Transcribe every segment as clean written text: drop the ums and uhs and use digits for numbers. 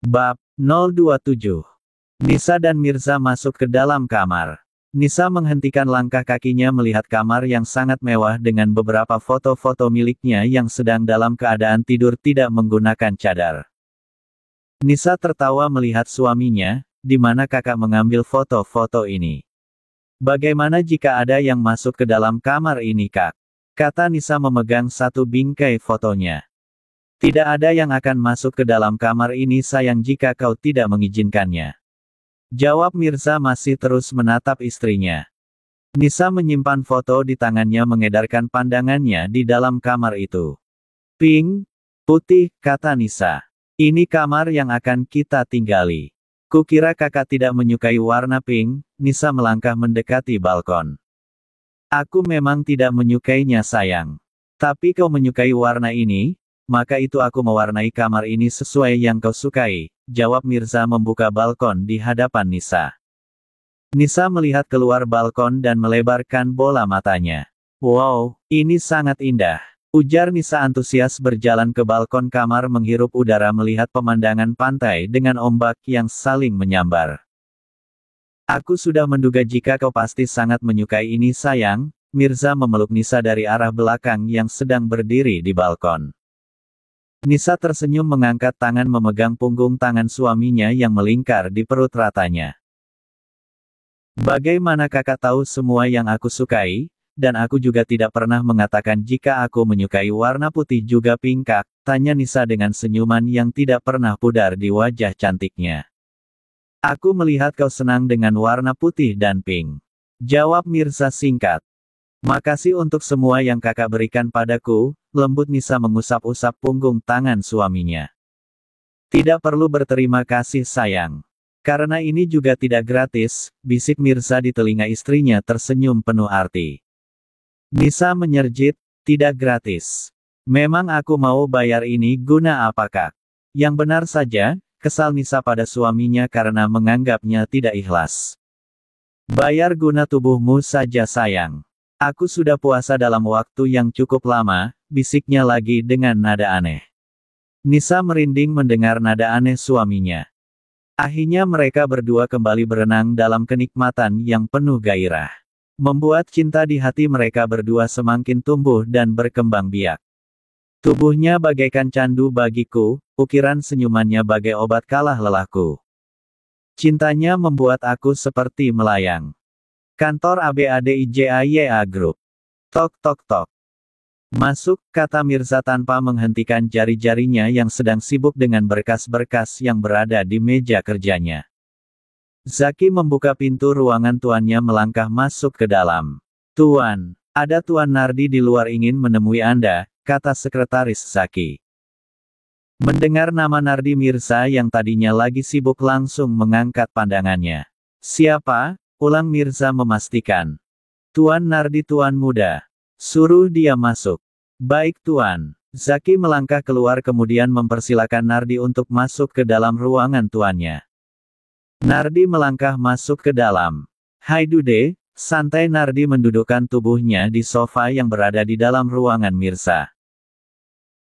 Bab 027. Nisa dan Mirza masuk ke dalam kamar. Nisa menghentikan langkah kakinya melihat kamar yang sangat mewah dengan beberapa foto-foto miliknya yang sedang dalam keadaan tidur tidak menggunakan cadar. Nisa tertawa melihat suaminya, di mana kakak mengambil foto-foto ini. Bagaimana jika ada yang masuk ke dalam kamar ini, Kak? Kata Nisa memegang satu bingkai fotonya. Tidak ada yang akan masuk ke dalam kamar ini sayang jika kau tidak mengizinkannya. Jawab Mirza masih terus menatap istrinya. Nisa menyimpan foto di tangannya mengedarkan pandangannya di dalam kamar itu. Pink, putih, kata Nisa. Ini kamar yang akan kita tinggali. Kukira kakak tidak menyukai warna pink. Nisa melangkah mendekati balkon. Aku memang tidak menyukainya sayang. Tapi kau menyukai warna ini, maka itu aku mewarnai kamar ini sesuai yang kau sukai, jawab Mirza membuka balkon di hadapan Nisa. Nisa melihat keluar balkon dan melebarkan bola matanya. Wow, ini sangat indah, ujar Nisa antusias berjalan ke balkon kamar menghirup udara melihat pemandangan pantai dengan ombak yang saling menyambar. Aku sudah menduga jika kau pasti sangat menyukai ini sayang, Mirza memeluk Nisa dari arah belakang yang sedang berdiri di balkon. Nisa tersenyum mengangkat tangan memegang punggung tangan suaminya yang melingkar di perut ratanya. Bagaimana kakak tahu semua yang aku sukai, dan aku juga tidak pernah mengatakan jika aku menyukai warna putih juga pink, Kak, tanya Nisa dengan senyuman yang tidak pernah pudar di wajah cantiknya. Aku melihat kau senang dengan warna putih dan pink. Jawab Mirza singkat. Makasih untuk semua yang kakak berikan padaku, lembut Nisa mengusap-usap punggung tangan suaminya. Tidak perlu berterima kasih sayang. Karena ini juga tidak gratis, bisik Mirza di telinga istrinya tersenyum penuh arti. Nisa menyerjit, tidak gratis. Memang aku mau bayar ini guna apa Kak? Yang benar saja, kesal Nisa pada suaminya karena menganggapnya tidak ikhlas. Bayar guna tubuhmu saja sayang. Aku sudah puasa dalam waktu yang cukup lama, bisiknya lagi dengan nada aneh. Nisa merinding mendengar nada aneh suaminya. Akhirnya mereka berdua kembali berenang dalam kenikmatan yang penuh gairah. Membuat cinta di hati mereka berdua semakin tumbuh dan berkembang biak. Tubuhnya bagaikan candu bagiku, ukiran senyumannya bagai obat kalah lelahku. Cintanya membuat aku seperti melayang. Kantor ABADIJAYA Group. Tok tok tok. Masuk, kata Mirza tanpa menghentikan jari-jarinya yang sedang sibuk dengan berkas-berkas yang berada di meja kerjanya. Zaki membuka pintu ruangan tuannya melangkah masuk ke dalam. Tuan, ada Tuan Nardi di luar ingin menemui Anda, kata sekretaris Zaki. Mendengar nama Nardi Mirza yang tadinya lagi sibuk langsung mengangkat pandangannya. Siapa? Ulang Mirza memastikan. Tuan Nardi tuan muda. Suruh dia masuk. Baik tuan. Zaki melangkah keluar kemudian mempersilakan Nardi untuk masuk ke dalam ruangan tuannya. Nardi melangkah masuk ke dalam. Hai Dude, santai Nardi mendudukkan tubuhnya di sofa yang berada di dalam ruangan Mirza.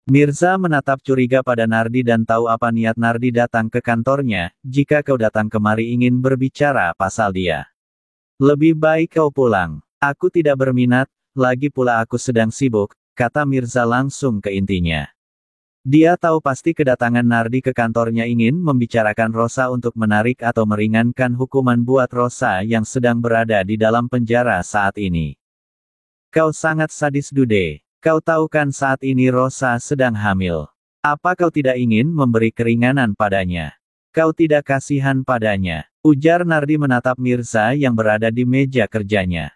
Mirza menatap curiga pada Nardi dan tahu apa niat Nardi datang ke kantornya, jika kau datang kemari ingin berbicara pasal dia. Lebih baik kau pulang. Aku tidak berminat, lagi pula aku sedang sibuk, kata Mirza langsung ke intinya. Dia tahu pasti kedatangan Nardi ke kantornya ingin membicarakan Rosa untuk menarik atau meringankan hukuman buat Rosa yang sedang berada di dalam penjara saat ini. Kau sangat sadis Dude. Kau tahu kan saat ini Rosa sedang hamil. Apa kau tidak ingin memberi keringanan padanya? Kau tidak kasihan padanya? Ujar Nardi menatap Mirza yang berada di meja kerjanya.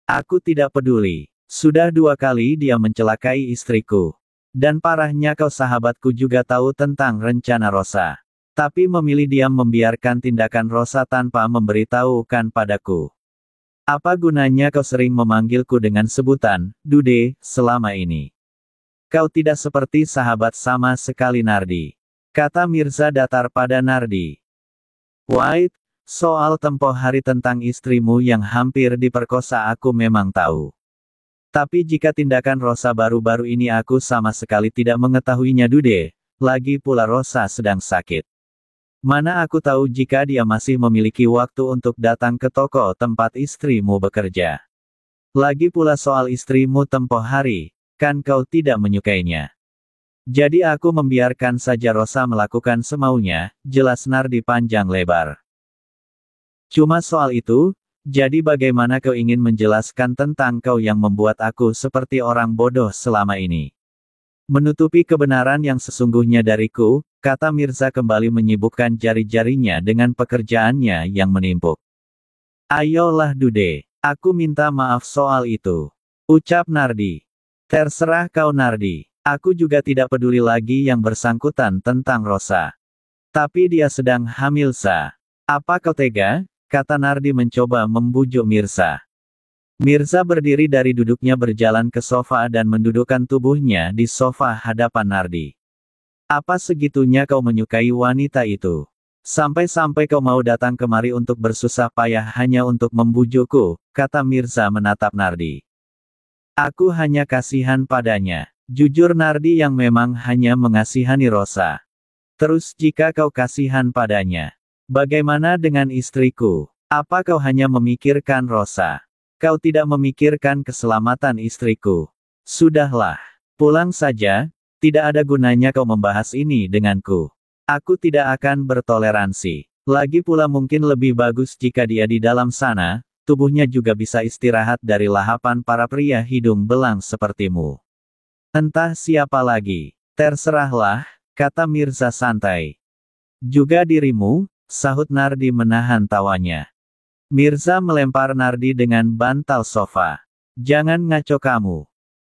Aku tidak peduli. Sudah 2 kali dia mencelakai istriku. Dan parahnya kau sahabatku juga tahu tentang rencana Rosa. Tapi memilih diam membiarkan tindakan Rosa tanpa memberitahukan padaku. Apa gunanya kau sering memanggilku dengan sebutan, Dude, selama ini? Kau tidak seperti sahabat sama sekali Nardi. Kata Mirza datar pada Nardi. White, soal tempoh hari tentang istrimu yang hampir diperkosa aku memang tahu. Tapi jika tindakan Rosa baru-baru ini aku sama sekali tidak mengetahuinya Dude, lagi pula Rosa sedang sakit. Mana aku tahu jika dia masih memiliki waktu untuk datang ke toko tempat istrimu bekerja. Lagi pula soal istrimu tempoh hari, kan kau tidak menyukainya. Jadi aku membiarkan saja Rosa melakukan semaunya, jelas Nardi panjang lebar. Cuma soal itu, jadi bagaimana kau ingin menjelaskan tentang kau yang membuat aku seperti orang bodoh selama ini? Menutupi kebenaran yang sesungguhnya dariku, kata Mirza kembali menyibukkan jari-jarinya dengan pekerjaannya yang menimpuk. Ayolah Dude, aku minta maaf soal itu. Ucap Nardi. Terserah kau Nardi, aku juga tidak peduli lagi yang bersangkutan tentang Rosa. Tapi dia sedang hamil Sa. Apa kau tega? Kata Nardi mencoba membujuk Mirza. Mirza berdiri dari duduknya berjalan ke sofa dan mendudukkan tubuhnya di sofa hadapan Nardi. Apa segitunya kau menyukai wanita itu? Sampai-sampai kau mau datang kemari untuk bersusah payah hanya untuk membujukku, kata Mirza menatap Nardi. Aku hanya kasihan padanya. Jujur Nardi yang memang hanya mengasihani Rosa. Terus jika kau kasihan padanya, bagaimana dengan istriku? Apa kau hanya memikirkan Rosa? Kau tidak memikirkan keselamatan istriku. Sudahlah, pulang saja, tidak ada gunanya kau membahas ini denganku. Aku tidak akan bertoleransi. Lagi pula mungkin lebih bagus jika dia di dalam sana, tubuhnya juga bisa istirahat dari lahapan para pria hidung belang sepertimu. Entah siapa lagi, terserahlah, kata Mirza santai. Juga dirimu, sahut Nardi menahan tawanya. Mirza melempar Nardi dengan bantal sofa. Jangan ngaco kamu.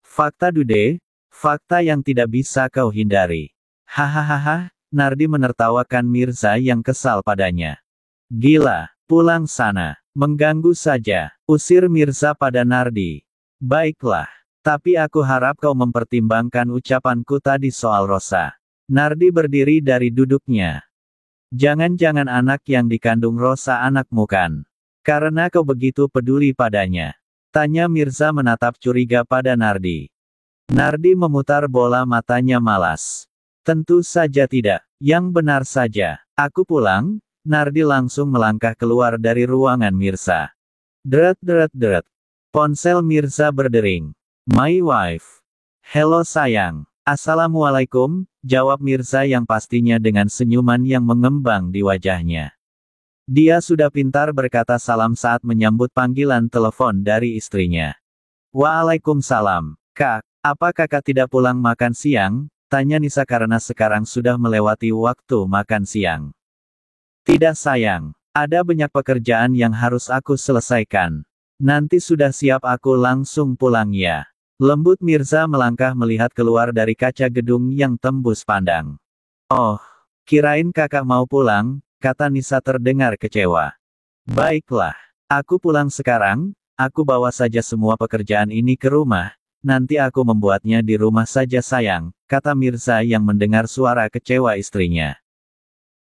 Fakta Dude, fakta yang tidak bisa kau hindari. Hahaha, Nardi menertawakan Mirza yang kesal padanya. Gila, pulang sana, mengganggu saja, usir Mirza pada Nardi. Baiklah, tapi aku harap kau mempertimbangkan ucapanku tadi soal Rosa. Nardi berdiri dari duduknya. Jangan-jangan anak yang dikandung Rosa anakmu kan? Karena kau begitu peduli padanya. Tanya Mirza menatap curiga pada Nardi. Nardi memutar bola matanya malas. Tentu saja tidak, yang benar saja. Aku pulang, Nardi langsung melangkah keluar dari ruangan Mirza. Deret. Ponsel Mirza berdering. My wife. Hello sayang. Assalamualaikum, jawab Mirza yang pastinya dengan senyuman yang mengembang di wajahnya. Dia sudah pintar berkata salam saat menyambut panggilan telepon dari istrinya. Waalaikumsalam. Kak, apa kakak tidak pulang makan siang? Tanya Nisa karena sekarang sudah melewati waktu makan siang. Tidak sayang, ada banyak pekerjaan yang harus aku selesaikan. Nanti sudah siap aku langsung pulang ya. Lembut Mirza melangkah melihat keluar dari kaca gedung yang tembus pandang. Oh, kirain kakak mau pulang, kata Nisa terdengar kecewa. Baiklah, aku pulang sekarang, aku bawa saja semua pekerjaan ini ke rumah, nanti aku membuatnya di rumah saja sayang, kata Mirza yang mendengar suara kecewa istrinya.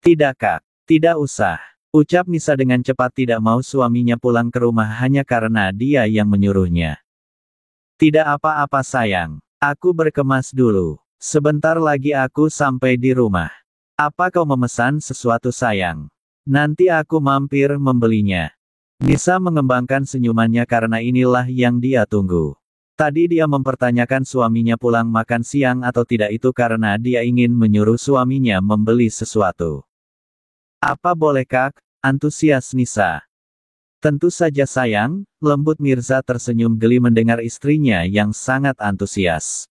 Tidak kak, tidak usah, ucap Nisa dengan cepat tidak mau suaminya pulang ke rumah hanya karena dia yang menyuruhnya. Tidak apa-apa sayang, aku berkemas dulu, sebentar lagi aku sampai di rumah. Apa kau memesan sesuatu sayang? Nanti aku mampir membelinya. Nisa mengembangkan senyumannya karena inilah yang dia tunggu. Tadi dia mempertanyakan suaminya pulang makan siang atau tidak itu karena dia ingin menyuruh suaminya membeli sesuatu. Apa boleh kak? Antusias Nisa. Tentu saja sayang, lembut Mirza tersenyum geli mendengar istrinya yang sangat antusias.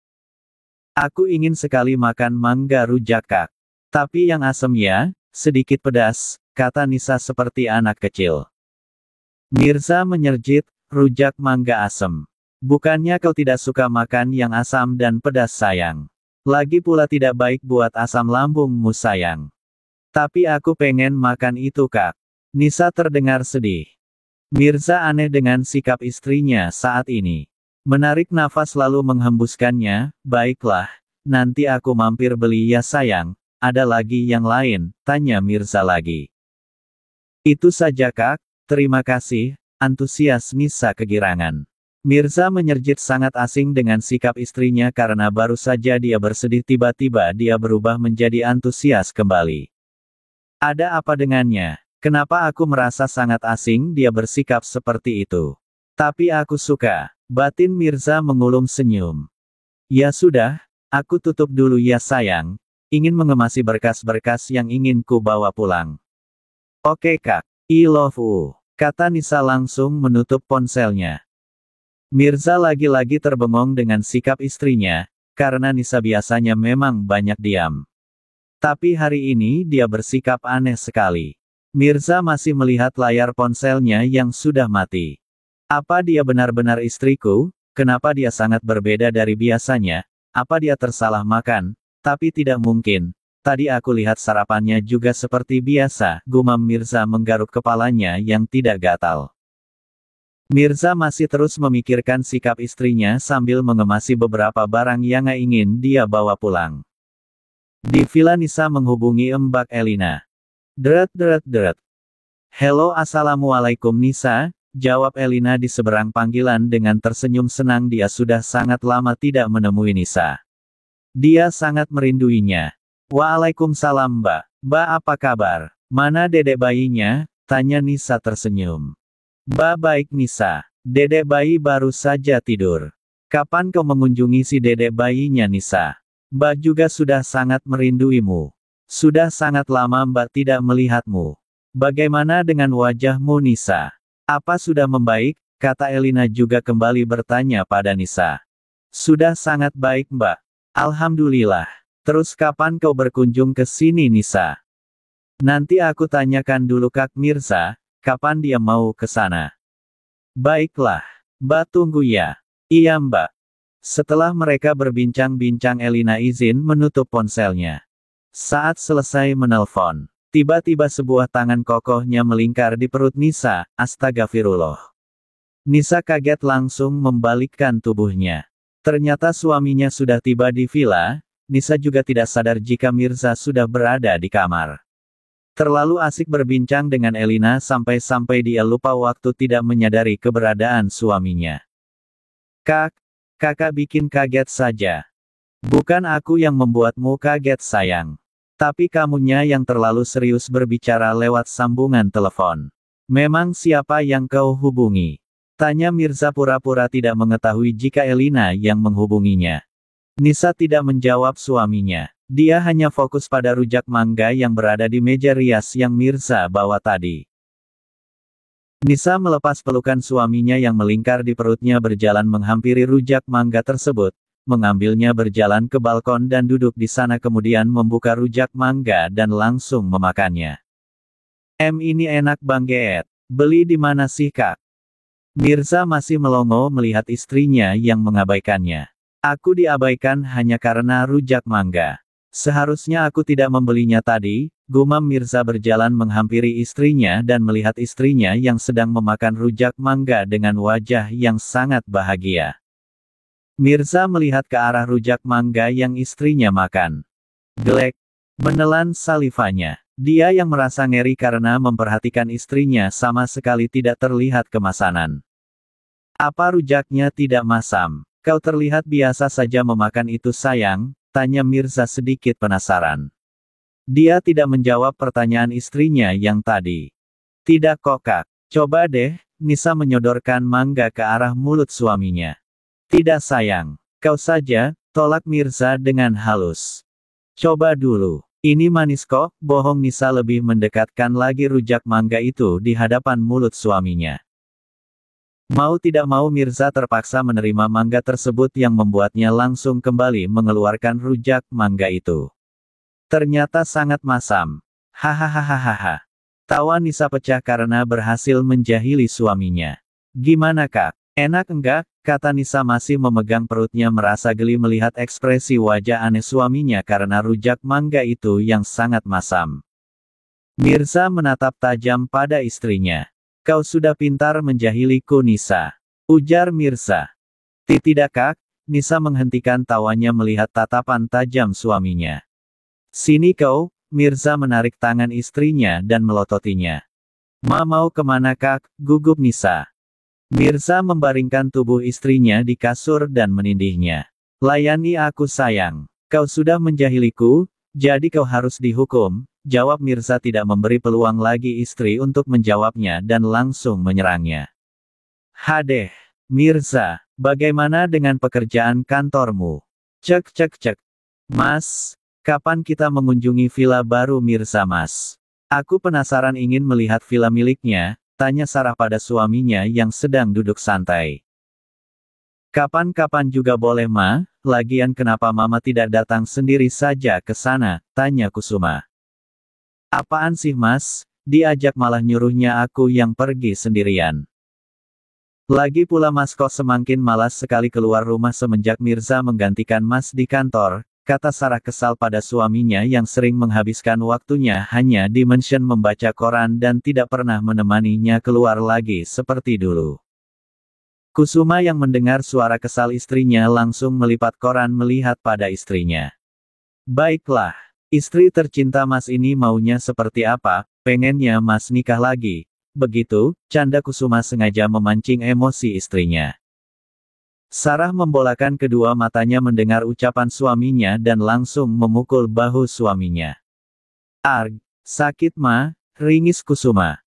Aku ingin sekali makan mangga rujak kak. Tapi yang asem ya, sedikit pedas, kata Nisa seperti anak kecil. Mirza menyerjit, rujak mangga asem. Bukannya kau tidak suka makan yang asam dan pedas sayang. Lagi pula tidak baik buat asam lambungmu sayang. Tapi aku pengen makan itu kak. Nisa terdengar sedih. Mirza aneh dengan sikap istrinya saat ini. Menarik nafas lalu menghembuskannya, baiklah, nanti aku mampir beli ya sayang. Ada lagi yang lain, tanya Mirza lagi. Itu saja kak, terima kasih, antusias Nisa kegirangan. Mirza menyerjit sangat asing dengan sikap istrinya karena baru saja dia bersedih tiba-tiba dia berubah menjadi antusias kembali. Ada apa dengannya? Kenapa aku merasa sangat asing dia bersikap seperti itu? Tapi aku suka. Batin Mirza mengulum senyum. Ya sudah, aku tutup dulu ya sayang. Ingin mengemasi berkas-berkas yang ingin ku bawa pulang. Oke kak, I love you. Kata Nisa langsung menutup ponselnya. Mirza lagi-lagi terbengong dengan sikap istrinya, karena Nisa biasanya memang banyak diam. Tapi hari ini dia bersikap aneh sekali. Mirza masih melihat layar ponselnya yang sudah mati. Apa dia benar-benar istriku? Kenapa dia sangat berbeda dari biasanya? Apa dia tersalah makan? Tapi tidak mungkin. Tadi aku lihat sarapannya juga seperti biasa, gumam Mirza menggaruk kepalanya yang tidak gatal. Mirza masih terus memikirkan sikap istrinya sambil mengemasi beberapa barang yang ingin dia bawa pulang. Di villa Nisa menghubungi Mbak Elina. Deret. Halo assalamualaikum Nisa, jawab Elina di seberang panggilan dengan tersenyum senang dia sudah sangat lama tidak menemui Nisa. Dia sangat merinduinya. Waalaikumsalam Mbak. Mbak apa kabar? Mana dedek bayinya? Tanya Nisa tersenyum. Mbak baik Nisa. Dedek bayi baru saja tidur. Kapan kau mengunjungi si dedek bayinya Nisa? Mbak juga sudah sangat merinduimu. Sudah sangat lama Mbak tidak melihatmu. Bagaimana dengan wajahmu Nisa? Apa sudah membaik? Kata Elina juga kembali bertanya pada Nisa. Sudah sangat baik Mbak. Alhamdulillah. Terus kapan kau berkunjung ke sini Nisa? Nanti aku tanyakan dulu Kak Mirza, kapan dia mau ke sana. Baiklah. Mbak tunggu ya. Iya Mbak. Setelah mereka berbincang-bincang Elina izin menutup ponselnya. Saat selesai menelpon, tiba-tiba sebuah tangan kokohnya melingkar di perut Nisa, astagfirullah. Nisa kaget langsung membalikkan tubuhnya. Ternyata suaminya sudah tiba di villa. Nisa juga tidak sadar jika Mirza sudah berada di kamar. Terlalu asik berbincang dengan Elina sampai-sampai dia lupa waktu tidak menyadari keberadaan suaminya. Kakak bikin kaget saja. Bukan aku yang membuatmu kaget sayang. Tapi kamunya yang terlalu serius berbicara lewat sambungan telepon. Memang siapa yang kau hubungi? Tanya Mirza pura-pura tidak mengetahui jika Elina yang menghubunginya. Nisa tidak menjawab suaminya. Dia hanya fokus pada rujak mangga yang berada di meja rias yang Mirza bawa tadi. Nisa melepas pelukan suaminya yang melingkar di perutnya berjalan menghampiri rujak mangga tersebut, mengambilnya berjalan ke balkon dan duduk di sana kemudian membuka rujak mangga dan langsung memakannya. Ini enak banget. Beli di mana sih kak? Mirza masih melongo melihat istrinya yang mengabaikannya. Aku diabaikan hanya karena rujak mangga. Seharusnya aku tidak membelinya tadi, gumam Mirza berjalan menghampiri istrinya dan melihat istrinya yang sedang memakan rujak mangga dengan wajah yang sangat bahagia. Mirza melihat ke arah rujak mangga yang istrinya makan. Gelek. Menelan salivanya. Dia yang merasa ngeri karena memperhatikan istrinya sama sekali tidak terlihat kemasanan. Apa rujaknya tidak masam? Kau terlihat biasa saja memakan itu sayang, tanya Mirza sedikit penasaran. Dia tidak menjawab pertanyaan istrinya yang tadi. Tidak kok kak. Coba deh, Nisa menyodorkan mangga ke arah mulut suaminya. Tidak sayang. Kau saja, tolak Mirza dengan halus. Coba dulu. Ini manis kok, bohong Nisa lebih mendekatkan lagi rujak mangga itu di hadapan mulut suaminya. Mau tidak mau Mirza terpaksa menerima mangga tersebut yang membuatnya langsung kembali mengeluarkan rujak mangga itu. Ternyata sangat masam. Hahaha. Tawa Nisa pecah karena berhasil menjahili suaminya. Gimana kak? Enak enggak? Kata Nisa masih memegang perutnya merasa geli melihat ekspresi wajah aneh suaminya karena rujak mangga itu yang sangat masam. Mirza menatap tajam pada istrinya. Kau sudah pintar menjahiliku Nisa. Ujar Mirza. Tidak kak, Nisa menghentikan tawanya melihat tatapan tajam suaminya. Sini kau, Mirza menarik tangan istrinya dan melototinya. Mau kemana kak, gugup Nisa. Mirza membaringkan tubuh istrinya di kasur dan menindihnya. Layani aku sayang. Kau sudah menjahiliku, jadi kau harus dihukum. jawab Mirza tidak memberi peluang lagi istri untuk menjawabnya dan langsung menyerangnya. Hadeh, Mirza, bagaimana dengan pekerjaan kantormu? Cek cek cek. Mas, kapan kita mengunjungi villa baru Mirza Mas? Aku penasaran ingin melihat villa miliknya, tanya Sarah pada suaminya yang sedang duduk santai. Kapan-kapan juga boleh Ma, lagian kenapa Mama tidak datang sendiri saja ke sana, tanya Kusuma. Apaan sih Mas, diajak malah nyuruhnya aku yang pergi sendirian. Lagi pula Mas kok semakin malas sekali keluar rumah semenjak Mirza menggantikan Mas di kantor, kata Sarah kesal pada suaminya yang sering menghabiskan waktunya hanya di mansion membaca koran dan tidak pernah menemaninya keluar lagi seperti dulu. Kusuma yang mendengar suara kesal istrinya langsung melipat koran melihat pada istrinya. Baiklah, istri tercinta Mas ini maunya seperti apa, pengennya Mas nikah lagi. Begitu, canda Kusuma sengaja memancing emosi istrinya. Sarah membolakan kedua matanya mendengar ucapan suaminya dan langsung memukul bahu suaminya. Arg, sakit Ma, ringis Kusuma.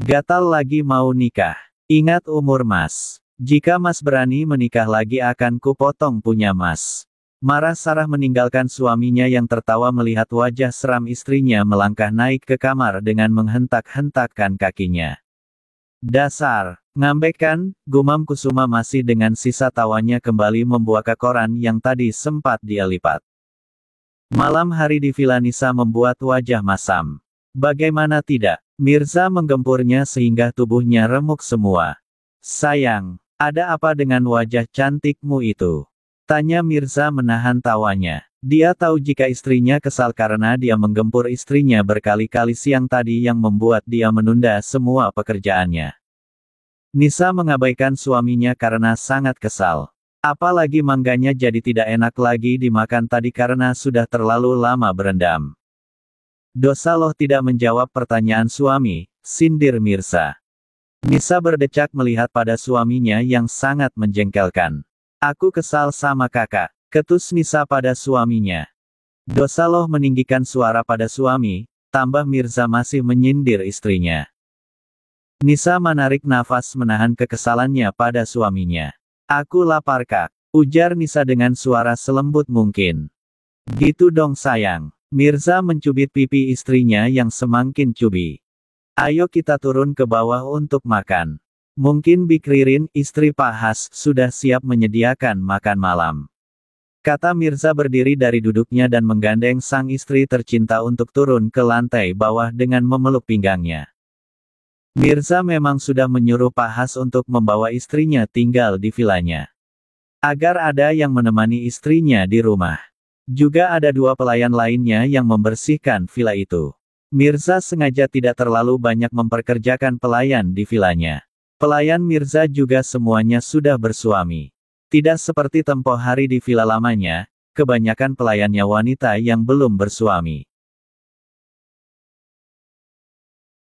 Gatal lagi mau nikah. Ingat umur Mas. Jika Mas berani menikah lagi akan kupotong punya Mas. Marah Sarah meninggalkan suaminya yang tertawa melihat wajah seram istrinya melangkah naik ke kamar dengan menghentak-hentakkan kakinya. Dasar, ngambek kan, gumam Kusuma masih dengan sisa tawanya kembali membuka koran yang tadi sempat dia lipat. Malam hari di Villa Nisa membuat wajah masam. Bagaimana tidak, Mirza menggempurnya sehingga tubuhnya remuk semua. Sayang, ada apa dengan wajah cantikmu itu? Tanya Mirza menahan tawanya. Dia tahu jika istrinya kesal karena dia menggempur istrinya berkali-kali siang tadi yang membuat dia menunda semua pekerjaannya. Nisa mengabaikan suaminya karena sangat kesal. Apalagi mangganya jadi tidak enak lagi dimakan tadi karena sudah terlalu lama berendam. Dosa loh tidak menjawab pertanyaan suami, sindir Mirza. Nisa berdecak melihat pada suaminya yang sangat menjengkelkan. Aku kesal sama kakak, ketus Nisa pada suaminya. Dosa loh meninggikan suara pada suami, tambah Mirza masih menyindir istrinya. Nisa menarik nafas menahan kekesalannya pada suaminya. Aku lapar kak, ujar Nisa dengan suara selembut mungkin. Gitu dong sayang. Mirza mencubit pipi istrinya yang semakin cubi. Ayo kita turun ke bawah untuk makan. Mungkin Bik Ririn, istri Pak Has, sudah siap menyediakan makan malam. Kata Mirza berdiri dari duduknya dan menggandeng sang istri tercinta untuk turun ke lantai bawah dengan memeluk pinggangnya. Mirza memang sudah menyuruh Pak Has untuk membawa istrinya tinggal di vilanya. Agar ada yang menemani istrinya di rumah. Juga ada 2 pelayan lainnya yang membersihkan villa itu. Mirza sengaja tidak terlalu banyak memperkerjakan pelayan di vilanya. Pelayan Mirza juga semuanya sudah bersuami. Tidak seperti tempo hari di villa lamanya, kebanyakan pelayannya wanita yang belum bersuami.